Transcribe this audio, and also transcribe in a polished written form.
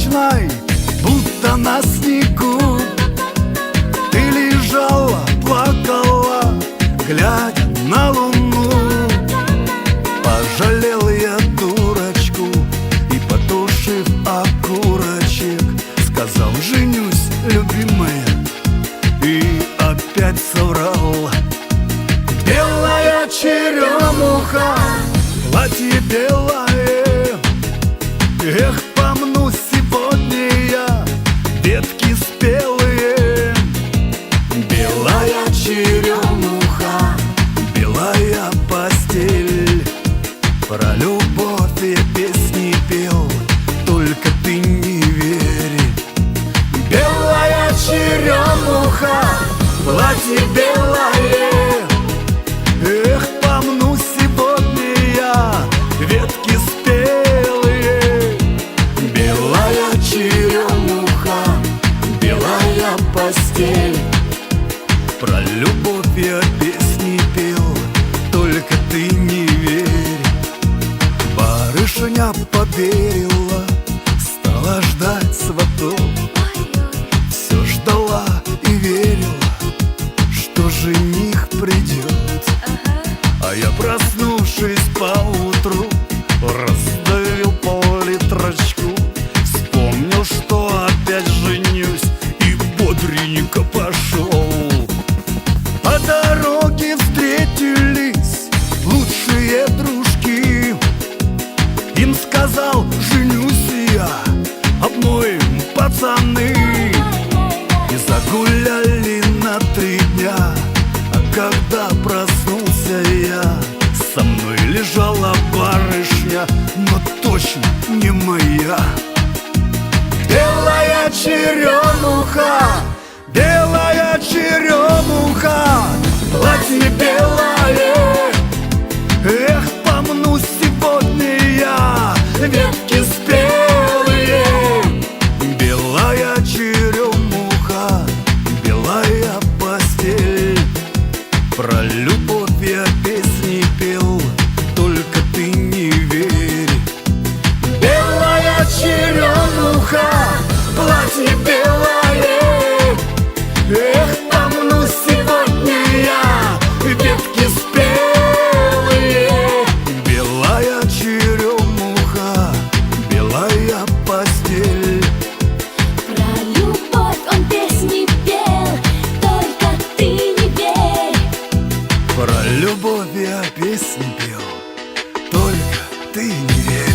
прозрачной, будто на снегу. Ты лежала, плакала, глядя на луну. Пожалел я дурочку и, потушив окурочек, сказал: женюсь, любимая, и опять соврал. Белая черемуха, платье белое, эх, помну сегодня я ветки спелые. Белая черемуха, белая постель, про любовь я песни пел, только ты не верь. Белая черемуха, платье белое, эх, помну сегодня я ветки спелые. Белая черемуха, белая постель, про любовь я песни пел, только ты не верь. Барышня поверила, стала ждать сватов, все ждала и верила, что жених придет. А я, проснувшись поутру, раздавил пол-литрочку, вспомнил, что опять женюсь, и бодренько пошел. По дороге встретились лучшие дружки, им сказал: женюсь я, обмоем пацаны. И загуляли на 3 дня, а когда проснулся я, со мной лежала барышня, но точно не моя. Белая черемуха, белая черемуха, платье белое, эх, помну сегодня я ветки спелые. Белая черемуха, белая постель, про любовь я песни пел, только ты не верь. Белая черемуха, платье белое, эх, помну сегодня я ветки спелые. Белая черемуха, белая постель, про любовь он песни пел, только ты не верь. про любовь я песни пел, только ты не верь.